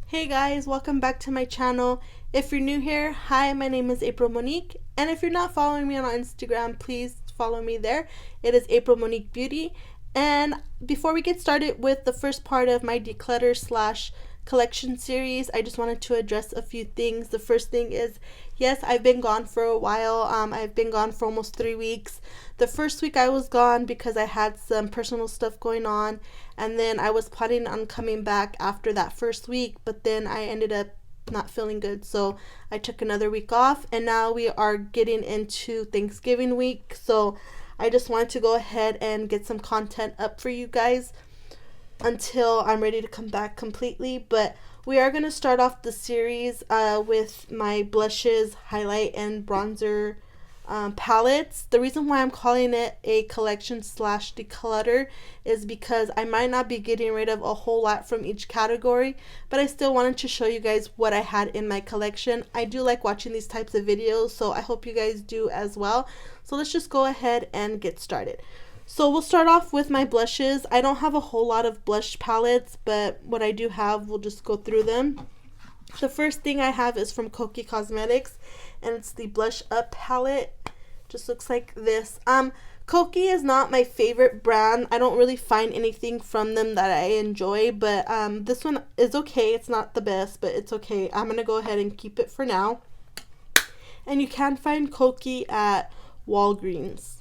Hey guys, welcome back to my channel. If you're new here, hi, my name is April Monique, and if you're not following me on Instagram, please follow me there. It is aprilmoniquebeauty. And before we get started with the first part of my declutter slash collection series, I just wanted to address a few things. The first thing is, yes, I've been gone for a while. I've been gone for almost 3 weeks. The first week I was gone because I had some personal stuff going on, and then I was planning on coming back after that first week, but then I ended up not feeling good, so I took another week off, and now we are getting into Thanksgiving week, so I just wanted to go ahead and get some content up for you guys until I'm ready to come back completely. But we are going to start off the series with my blushes, highlight, and bronzer palettes. The reason why I'm calling it a collection slash declutter is because I might not be getting rid of a whole lot from each category, but I still wanted to show you guys what I had in my collection. I do like watching these types of videos, so I hope you guys do as well. So let's just go ahead and get started. So we'll start off with my blushes. I don't have a whole lot of blush palettes, but what I do have, we'll just go through them. The first thing I have is from Kokie Cosmetics, and it's the Blush Up palette. Just looks like this. Kokie is not my favorite brand. I don't really find anything from them that I enjoy, but this one is okay. It's not the best, but it's okay. I'm going to go ahead and keep it for now. And you can find Kokie at Walgreens.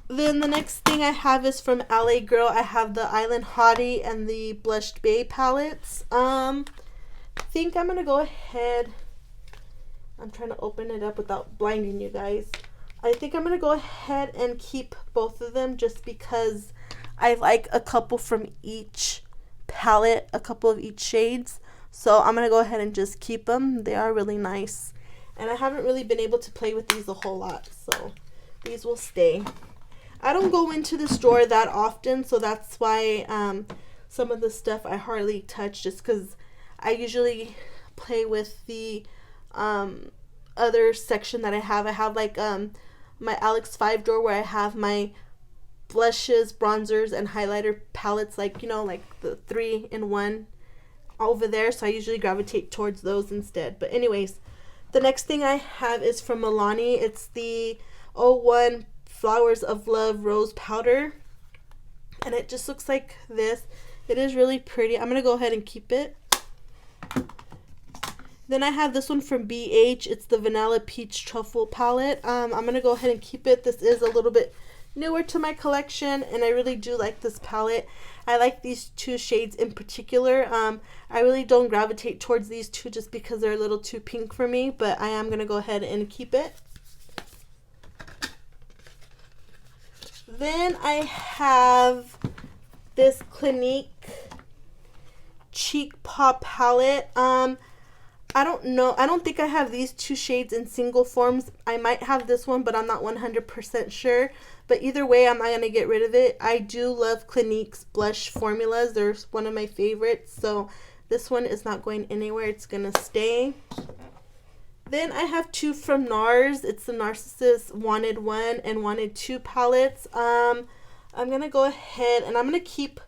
Then the next thing I have is from LA Girl. I have the Island Hottie and the Blushed Bae palettes. I think I'm going to go ahead. I'm trying to open it up without blinding you guys. I think I'm going to go ahead and keep both of them just because I like a couple from each palette, a couple of each shades. So I'm going to go ahead and just keep them. They are really nice. And I haven't really been able to play with these a whole lot, so these will stay. I don't go into the store that often, so that's why some of the stuff I hardly touch, just because I usually play with the other section that I have. I have like my Alex 5 drawer where I have my blushes, bronzers, and highlighter palettes, like, you know, like the 3-in-1 over there, so I usually gravitate towards those instead. But anyways, the next thing I have is from Milani. It's the 01 Flowers of Love Rose Powder, and it just looks like this. It is really pretty. I'm going to go ahead and keep it. Then I have this one from BH. It's the Vanilla Peach Truffle palette. I'm going to go ahead and keep it. This is a little bit newer to my collection, and I really do like this palette. I like these two shades in particular. I really don't gravitate towards these two just because they're a little too pink for me, but I am going to go ahead and keep it. Then I have this Clinique Cheek Pop palette. I don't know. I don't think I have these two shades in single forms. I might have this one, but I'm not 100% sure. But either way, I'm not going to get rid of it. I do love Clinique's blush formulas. They're one of my favorites. So this one is not going anywhere. It's going to stay. Then I have two from NARS. It's the Narcissus Wanted 1 and Wanted 2 palettes. I'm going to go ahead and I'm going to keep...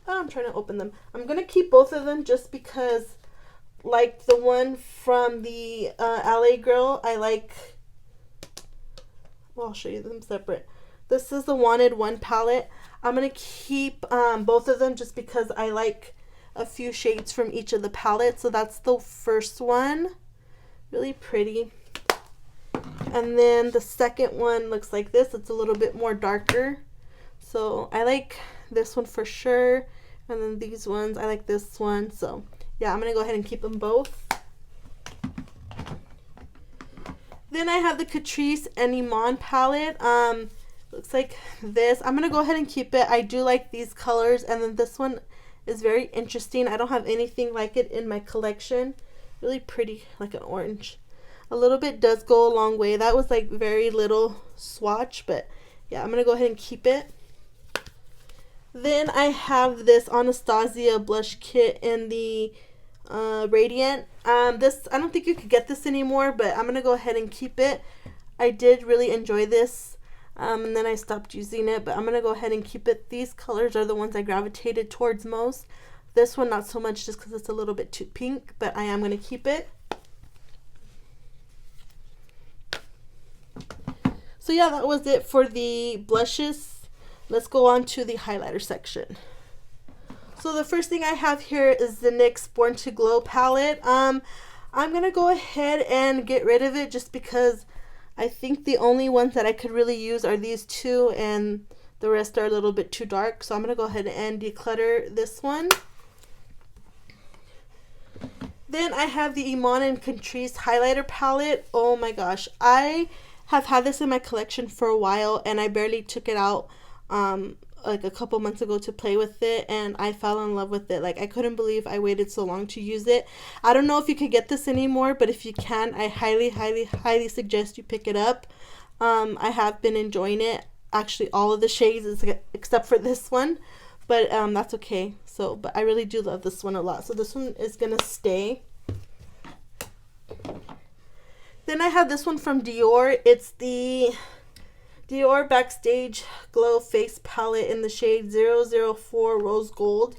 I'm trying to open them. I'm going to keep both of them just because, like the one from the LA Girl, I like... Well, I'll show you them separate. This is the Wanted 1 palette. I'm going to keep both of them just because I like a few shades from each of the palettes. So that's the first one. Really pretty. And then the second one looks like this. It's a little bit more darker. So I like this one for sure. And then these ones, I like this one. So yeah, I'm going to go ahead and keep them both. Then I have the Catrice and Iman palette. Looks like this. I'm going to go ahead and keep it. I do like these colors. And then this one is very interesting. I don't have anything like it in my collection. Really pretty, like an orange. A little bit does go a long way. That was like very little swatch, but yeah, I'm going to go ahead and keep it. Then I have this Anastasia blush kit in the Radiant. This, I don't think you could get this anymore, but I'm going to go ahead and keep it. I did really enjoy this, and then I stopped using it, but I'm going to go ahead and keep it. These colors are the ones I gravitated towards most. This one not so much just because it's a little bit too pink, but I am going to keep it. So yeah, that was it for the blushes. Let's go on to the highlighter section. So the first thing I have here is the NYX Born to Glow palette. I'm going to go ahead and get rid of it just because I think the only ones that I could really use are these two, and the rest are a little bit too dark. So I'm going to go ahead and declutter this one. Then I have the Iman and Catrice highlighter palette. Oh my gosh, I have had this in my collection for a while, and I barely took it out like a couple months ago to play with it, and I fell in love with it. Like, I couldn't believe I waited so long to use it. I don't know if you could get this anymore, but if you can, I highly suggest you pick it up. I have been enjoying it. Actually, all of the shades except for this one, but that's okay. So, but I really do love this one a lot. So this one is gonna stay. Then I have this one from Dior. It's the Dior Backstage Glow Face Palette in the shade 004 Rose Gold.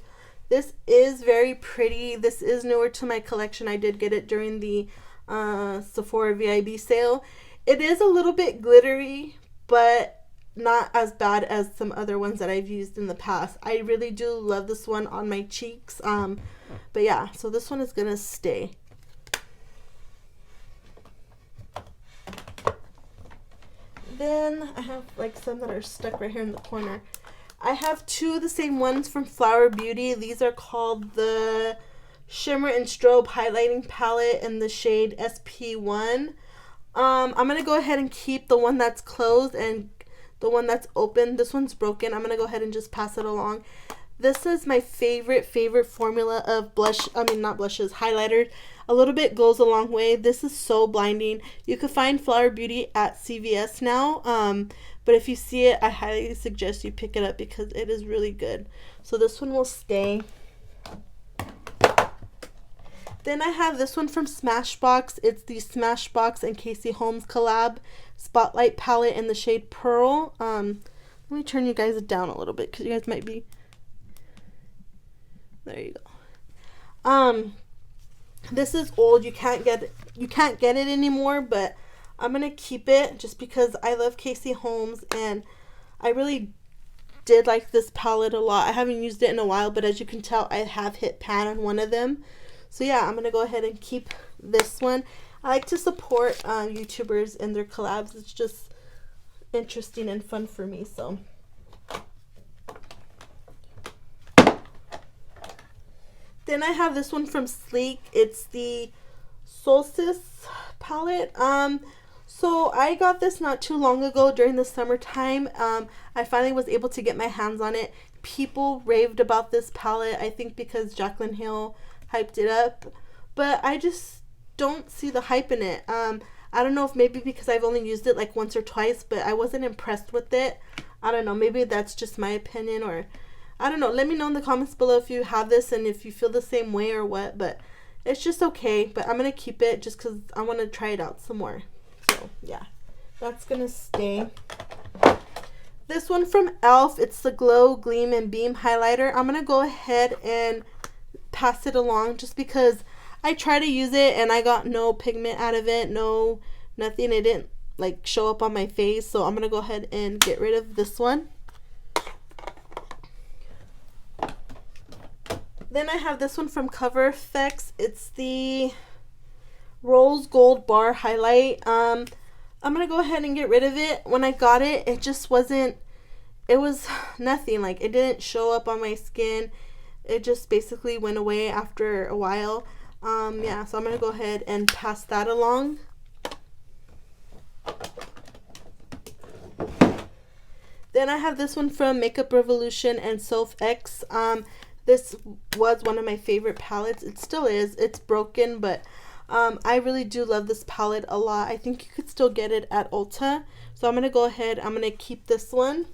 This is very pretty. This is newer to my collection. I did get it during the Sephora VIB sale. It is a little bit glittery, but not as bad as some other ones that I've used in the past. I really do love this one on my cheeks. But yeah, so this one is gonna stay. Then I have like some that are stuck right here in the corner. I have two of the same ones from Flower Beauty. These are called the Shimmer and Strobe Highlighting Palette in the shade SP1. I'm going to go ahead and keep the one that's closed and the one that's open. This one's broken. I'm going to go ahead and just pass it along. This is my favorite formula of highlighters. A little bit goes a long way. This is so blinding. You can find Flower Beauty at CVS now. But if you see it, I highly suggest you pick it up because it is really good. So this one will stay. Then I have this one from Smashbox. It's the Smashbox and Casey Holmes collab Spotlight palette in the shade Pearl. Let me turn you guys down a little bit because you guys might be... There you go. This is old. You can't get it anymore, but I'm gonna keep it just because I love Casey Holmes and I really did like this palette a lot. I haven't used it in a while, but as you can tell, I have hit pan on one of them. So yeah, I'm gonna go ahead and keep this one. I like to support YouTubers and their collabs. It's just interesting and fun for me. So then I have this one from Sleek. It's the Solstice palette. So I got this not too long ago during the summertime. I finally was able to get my hands on it. People raved about this palette, I think because Jaclyn Hill hyped it up, but I just don't see the hype in it. I don't know if maybe because I've only used it like once or twice, but I wasn't impressed with it. I don't know, maybe that's just my opinion, or I don't know. Let me know in the comments below if you have this and if you feel the same way or what, but it's just okay. But I'm going to keep it just because I want to try it out some more. So yeah, that's going to stay. This one from e.l.f. It's the Glow, Gleam, and Beam highlighter. I'm going to go ahead and pass it along just because I tried to use it and I got no pigment out of it, nothing. It didn't like show up on my face, so I'm gonna go ahead and get rid of this one. Then I have this one from Cover FX. It's the Rose Gold Bar Highlight. I'm gonna go ahead and get rid of it. When I got it, it just wasn't, it was nothing. Like, it didn't show up on my skin. It just basically went away after a while. Yeah, so I'm gonna go ahead and pass that along. Then I have this one from Makeup Revolution and Soph X. This was one of my favorite palettes. It still is. It's broken, but I really do love this palette a lot. I think you could still get it at Ulta. So I'm gonna go ahead. I'm gonna keep this one.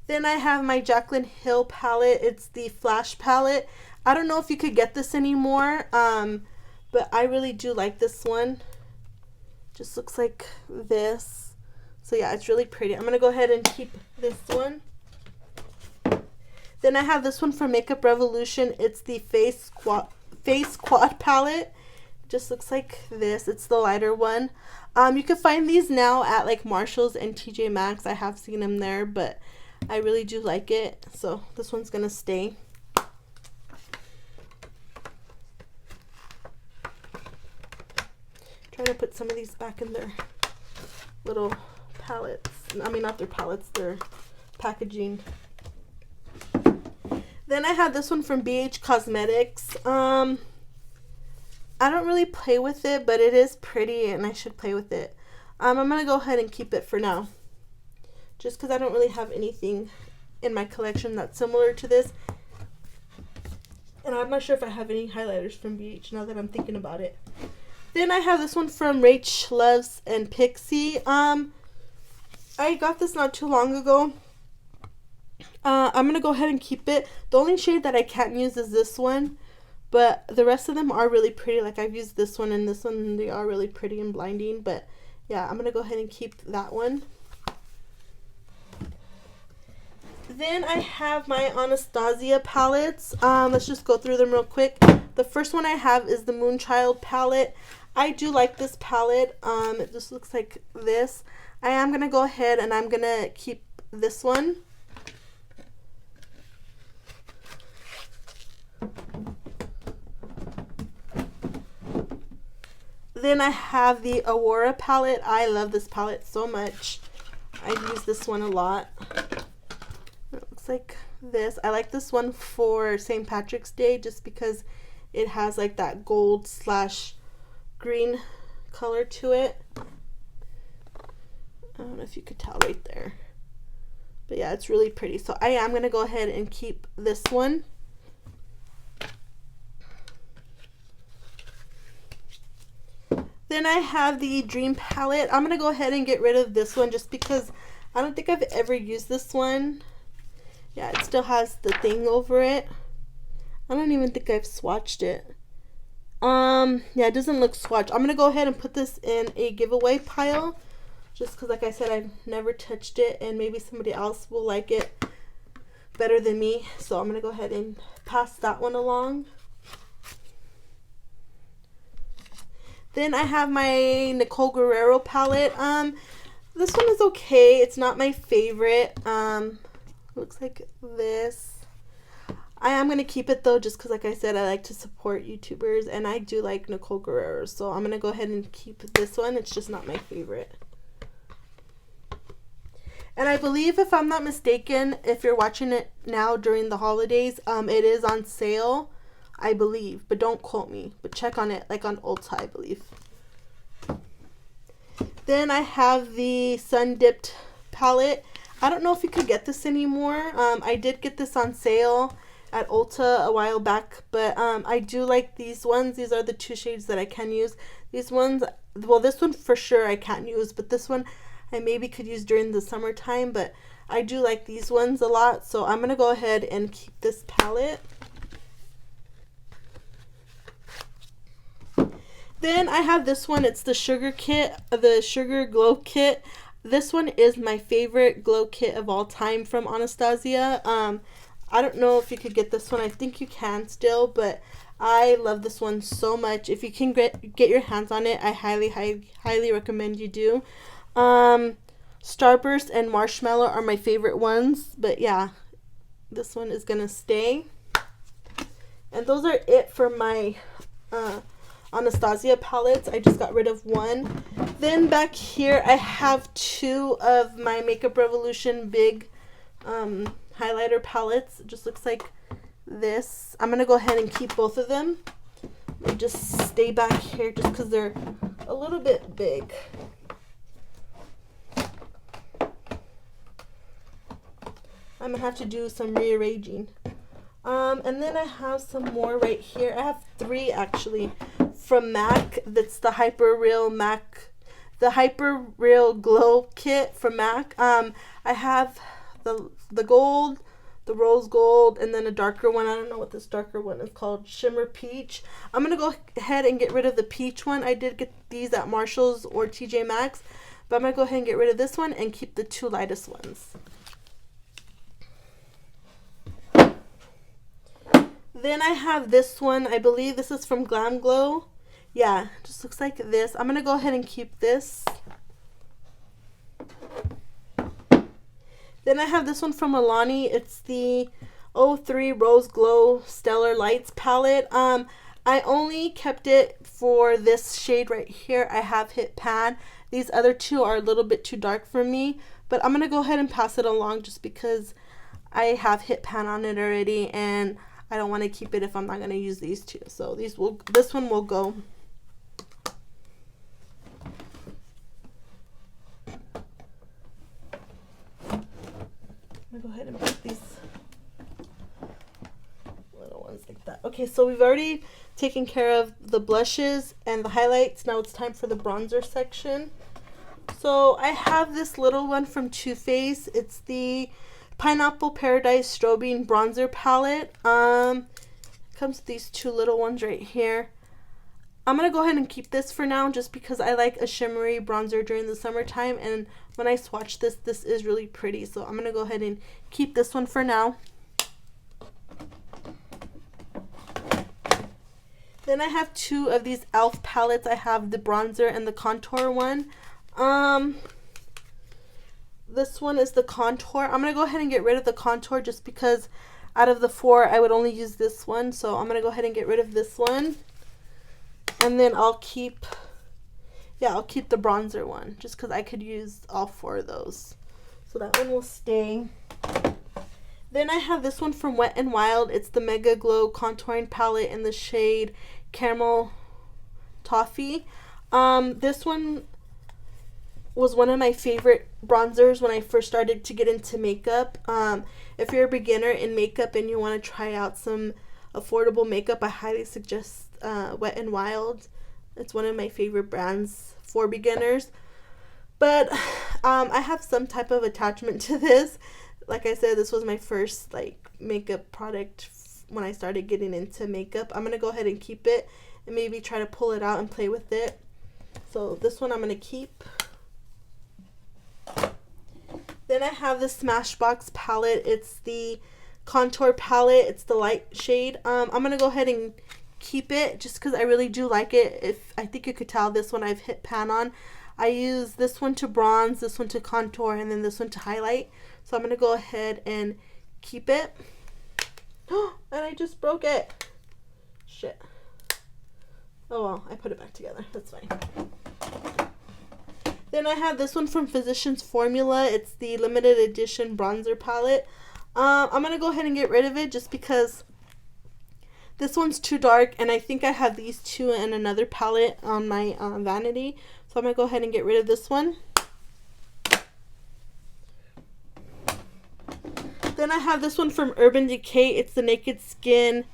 Then I have my Jaclyn Hill palette. It's the Flash palette. I don't know if you could get this anymore, but I really do like this one. Just looks like this. So yeah, it's really pretty. I'm going to go ahead and keep this one. Then I have this one from Makeup Revolution. It's the Face Quad palette. It just looks like this. It's the lighter one. You can find these now at like Marshall's and TJ Maxx. I have seen them there, but I really do like it. So this one's gonna stay. Trying to put some of these back in their little palettes. I mean, not their palettes, their packaging. Then I have this one from BH Cosmetics. I don't really play with it, but it is pretty and I should play with it. I'm going to go ahead and keep it for now, just because I don't really have anything in my collection that's similar to this. And I'm not sure if I have any highlighters from BH now that I'm thinking about it. Then I have this one from Rach Loves and Pixie. I got this not too long ago. I'm going to go ahead and keep it. The only shade that I can't use is this one. But the rest of them are really pretty. Like I've used this one and this one. And they are really pretty and blinding. But yeah, I'm going to go ahead and keep that one. Then I have my Anastasia palettes. Let's just go through them real quick. The first one I have is the Moonchild palette. I do like this palette. It just looks like this. I am going to go ahead and I'm going to keep this one. Then I have the Aurora palette. I love this palette so much. I've used this one a lot. It looks like this. I like this one for St. Patrick's Day just because it has like that gold / green color to it. I don't know if you could tell right there. But yeah, it's really pretty. So I am going to go ahead and keep this one. Then I have the Dream palette. I'm going to go ahead and get rid of this one just because I don't think I've ever used this one. Yeah, it still has the thing over it. I don't even think I've swatched it. Yeah, it doesn't look swatched. I'm going to go ahead and put this in a giveaway pile just because, like I said, I've never touched it and maybe somebody else will like it better than me. So I'm going to go ahead and pass that one along. Then I have my Nicole Guerrero palette. This one is okay. It's not my favorite. Looks like this. I am going to keep it though just because, like I said, I like to support YouTubers and I do like Nicole Guerrero. So I'm going to go ahead and keep this one. It's just not my favorite. And I believe, if I'm not mistaken, if you're watching it now during the holidays, it is on sale. I believe, but don't quote me, but check on it, like on Ulta, I believe. Then I have the Sun Dipped palette. I don't know if you could get this anymore. I did get this on sale at Ulta a while back, but I do like these ones. These are the two shades that I can use. These ones, well, this one for sure I can't use, but this one I maybe could use during the summertime, but I do like these ones a lot, so I'm going to go ahead and keep this palette. Then I have this one. It's the Sugar Kit, the Sugar Glow Kit. This one is my favorite glow kit of all time from Anastasia. I don't know if you could get this one. I think you can still, but I love this one so much. If you can get your hands on it, I highly recommend you do. Starburst and Marshmallow are my favorite ones, but yeah, this one is gonna stay. And those are it for my Anastasia palettes. I just got rid of one. Then back here I have two of my Makeup Revolution big highlighter palettes. It just looks like this. I'm gonna go ahead and keep both of them. They just stay back here just because they're a little bit big. I'm gonna have to do some rearranging. And then I have some more right here. I have three actually from MAC. That's the Hyper Real Glow Kit from MAC. I have the gold, the rose gold, and then a darker one. I don't know what this darker one is called. Shimmer Peach. I'm gonna go ahead and get rid of the peach one. I did get these at Marshall's or TJ Maxx, but I'm gonna go ahead and get rid of this one and keep the two lightest ones. Then I have this one. I believe this is from Glam Glow. Yeah, just looks like this. I'm going to go ahead and keep this. Then I have this one from Alani. It's the 03 Rose Glow Stellar Lights palette. I only kept it for this shade right here. I have hit pan. These other two are a little bit too dark for me, but I'm going to go ahead and pass it along just because I have hit pan on it already and I don't want to keep it if I'm not going to use these two. So this one will go. I'm going to go ahead and put these little ones like that. Okay, so we've already taken care of the blushes and the highlights. Now it's time for the bronzer section. So I have this little one from Too Faced. It's the Pineapple Paradise Strobing Bronzer Palette. Comes with these two little ones right here. I'm going to go ahead and keep this for now just because I like a shimmery bronzer during the summertime. And when I swatch this, this is really pretty. So I'm going to go ahead and keep this one for now. Then I have two of these e.l.f. palettes. I have the bronzer and the contour one. This one is the contour. I'm going to go ahead and get rid of the contour just because out of the four, I would only use this one. So I'm going to go ahead and get rid of this one. And then I'll keep the bronzer one just because I could use all four of those. So that one will stay. Then I have this one from Wet n Wild. It's the Mega Glow Contouring Palette in the shade Caramel Toffee. This one was one of my favorite bronzers when I first started to get into makeup. If you're a beginner in makeup and you want to try out some affordable makeup, I highly suggest Wet n Wild. It's one of my favorite brands for beginners. But I have some type of attachment to this. Like I said, this was my first makeup product when I started getting into makeup. I'm going to go ahead and keep it and maybe try to pull it out and play with it. So this one I'm going to keep. Then I have the Smashbox palette. It's the contour palette. It's the light shade. I'm going to go ahead and keep it just because I really do like it. I think you could tell this one I've hit pan on. I use this one to bronze, this one to contour, and then this one to highlight. So I'm going to go ahead and keep it. And I just broke it. Shit. Oh well, I put it back together. That's fine. Then I have this one from Physicians Formula. It's the limited edition bronzer palette. I'm going to go ahead and get rid of it just because this one's too dark. And I think I have these two in another palette on my vanity. So I'm going to go ahead and get rid of this one. Then I have this one from Urban Decay. It's the Naked Skin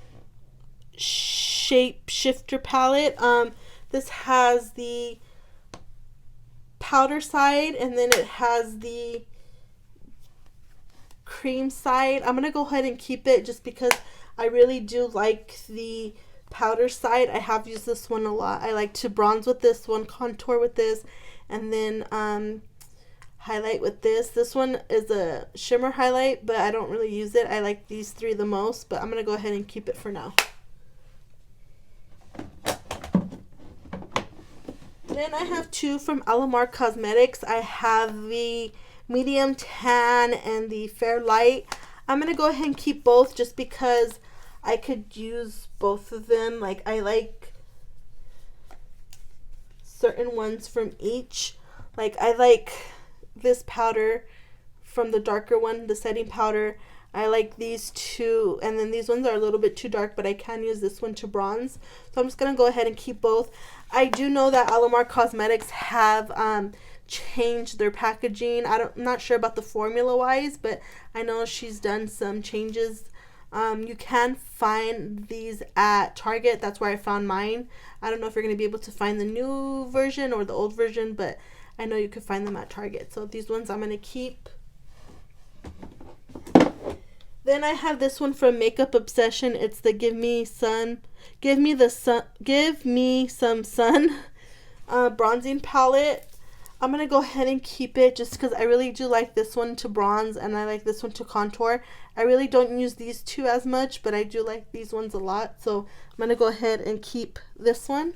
Shape Shifter palette. This has the powder side and then it has the cream side. I'm going to go ahead and keep it just because I really do like the powder side. I have used this one a lot. I like to bronze with this one, contour with this, and then highlight with this. This one is a shimmer highlight, but I don't really use it. I like these three the most, but I'm going to go ahead and keep it for now. Then I have two from Alamar Cosmetics. I have the medium tan and the fair light. I'm going to go ahead and keep both just because I could use both of them. I like certain ones from each. I like this powder from the darker one, the setting powder. I like these two, and then these ones are a little bit too dark, but I can use this one to bronze. So I'm just going to go ahead and keep both. I do know that Alamar Cosmetics have changed their packaging. I'm not sure about the formula wise, but I know she's done some changes. You can find these at Target. That's where I found mine. I don't know if you're going to be able to find the new version or the old version, but I know you could find them at Target. So these ones I'm going to keep. Then I have this one from Makeup Obsession. It's the Give Me Some Sun bronzing palette. I'm going to go ahead and keep it just because I really do like this one to bronze and I like this one to contour. I really don't use these two as much, but I do like these ones a lot. So I'm going to go ahead and keep this one.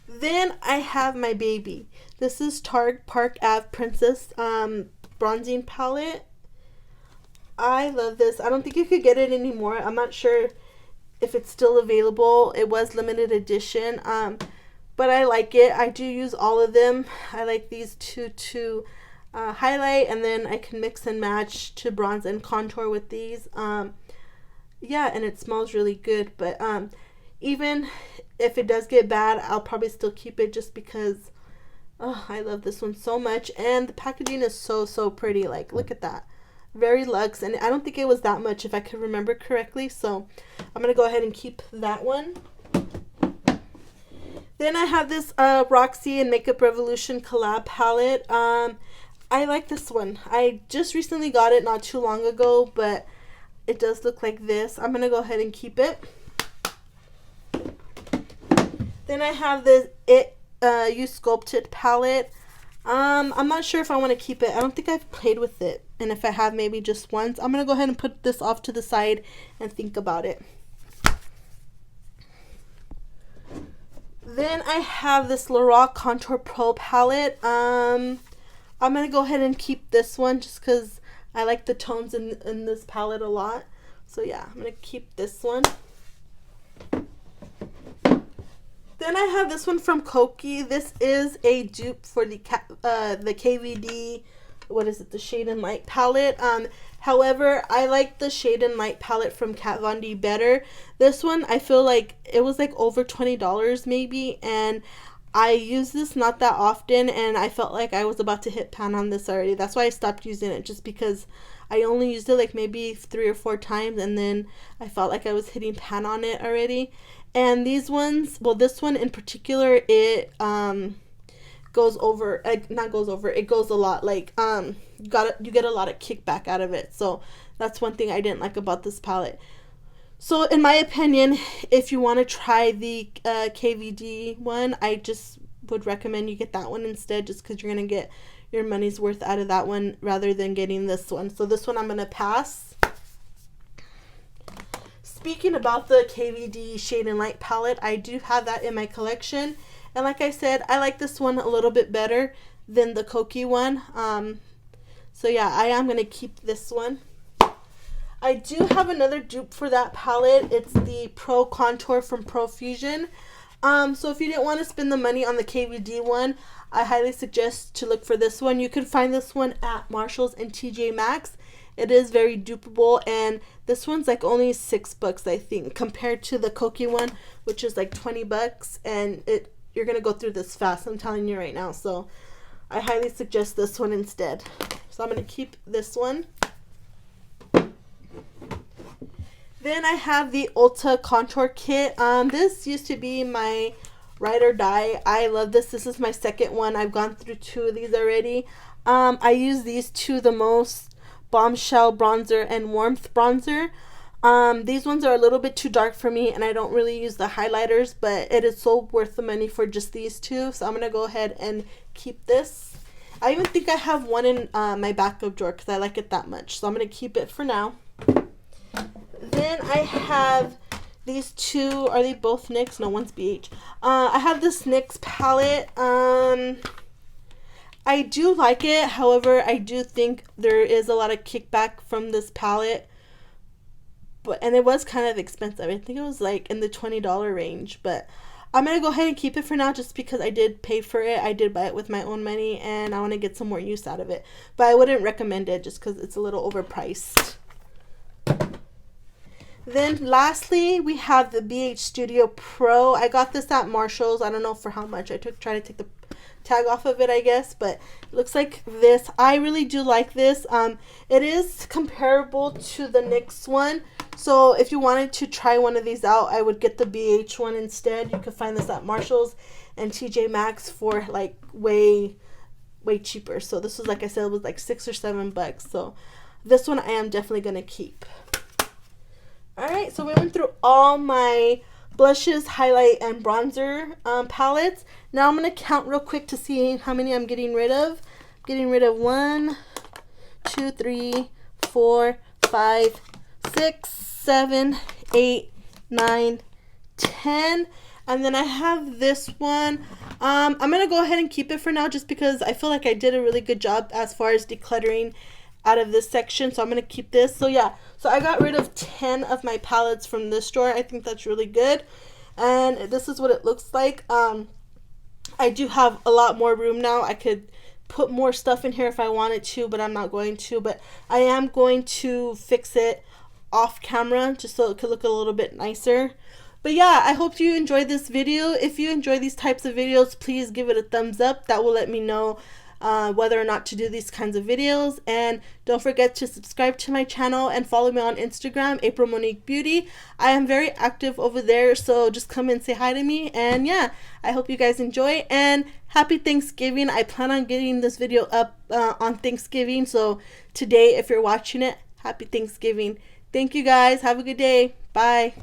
Then I have my baby. This is Tarte Park Ave Princess bronzing palette. I love this. I don't think you could get it anymore. I'm not sure if it's still available. It was limited edition, but I like it. I do use all of them. I like these two to highlight, and then I can mix and match to bronze and contour with these. Yeah, and it smells really good, but even if it does get bad, I'll probably still keep it just because I love this one so much. And the packaging is so pretty. Like, look at that. Very luxe, and I don't think it was that much if I could remember correctly, so I'm gonna go ahead and keep that one. Then I have this Roxy and Makeup Revolution collab palette. I like this one. I just recently got it not too long ago, but it does look like this. I'm gonna go ahead and keep it. Then I have this You Sculpted palette. I'm not sure if I want to keep it. I don't think I've played with it, and if I have, maybe just once. I'm gonna go ahead and put this off to the side and think about it. Then I have this Lorac Contour Pro palette. I'm gonna go ahead and keep this one just because I like the tones in this palette a lot. So yeah, I'm gonna keep this one. Then I have this one from Koki. This is a dupe for the KVD, what is it, the Shade and Light palette. However, I like the Shade and Light palette from Kat Von D better. This one, I feel like it was like over $20 maybe, and I use this not that often, and I felt like I was about to hit pan on this already. That's why I stopped using it, just because I only used it like maybe 3 or 4 times, and then I felt like I was hitting pan on it already. And these ones, well, this one in particular, it goes over, not goes over, it goes a lot. Like you get a lot of kickback out of it. So that's one thing I didn't like about this palette. So in my opinion, if you want to try the KVD one, I just would recommend you get that one instead, just because you're gonna get your money's worth out of that one rather than getting this one. So this one I'm gonna pass. Speaking about the KVD Shade and Light palette, I do have that in my collection, and like I said, I like this one a little bit better than the Koki one. So yeah, I am going to keep this one. I do have another dupe for that palette. It's the Pro Contour from Profusion. So if you didn't want to spend the money on the KVD one, I highly suggest to look for this one. You can find this one at Marshall's and TJ Maxx. It is very dupeable, and this one's like only $6, I think, compared to the Koki one, which is like $20, and you're gonna go through this fast, I'm telling you right now. So I highly suggest this one instead. So I'm gonna keep this one. Then I have the Ulta Contour Kit. This used to be my ride or die. I love this. This is my second one. I've gone through 2 of these already. I use these 2 the most. Bombshell Bronzer and Warmth Bronzer. These ones are a little bit too dark for me, and I don't really use the highlighters, but it is so worth the money for just these 2. So I'm going to go ahead and keep this. I even think I have one in my backup drawer because I like it that much. So I'm going to keep it for now. Then I have these 2. Are they both NYX? No, one's BH. I have this NYX palette. I do like it. However, I do think there is a lot of kickback from this palette. And it was kind of expensive. I think it was like in the $20 range. But I'm going to go ahead and keep it for now just because I did pay for it. I did buy it with my own money, and I want to get some more use out of it. But I wouldn't recommend it just because it's a little overpriced. Then lastly, we have the BH Studio Pro. I got this at Marshall's. I don't know for how much. I tried to take the tag off of it, I guess, but it looks like this. I really do like this. It is comparable to the NYX one. So if you wanted to try one of these out, I would get the BH one instead. You could find this at Marshall's and TJ Maxx for like way cheaper. So this was, like I said, it was like $6 or $7. So this one I am definitely going to keep. Alright, so we went through all my blushes, highlight, and bronzer palettes. Now I'm going to count real quick to see how many I'm getting rid of. I'm getting rid of 1, 2, 3, 4, 5, 6, 7, 8, 9, 10. And then I have this one. I'm going to go ahead and keep it for now just because I feel like I did a really good job as far as decluttering out of this section. So I'm going to keep this. So yeah, so I got rid of 10 of my palettes from this store. I think that's really good. And this is what it looks like. I do have a lot more room now. I could put more stuff in here if I wanted to, but I'm not going to. But I am going to fix it off camera just so it could look a little bit nicer. But yeah, I hope you enjoyed this video. If you enjoy these types of videos, please give it a thumbs up. That will let me know whether or not to do these kinds of videos. And don't forget to subscribe to my channel and follow me on Instagram, aprilmoniquebeauty. I am very active over there, so just come and say hi to me. And yeah, I hope you guys enjoy, and happy Thanksgiving. I plan on getting this video up on Thanksgiving, so today, if you're watching it, happy Thanksgiving. Thank you guys. Have a good day. Bye.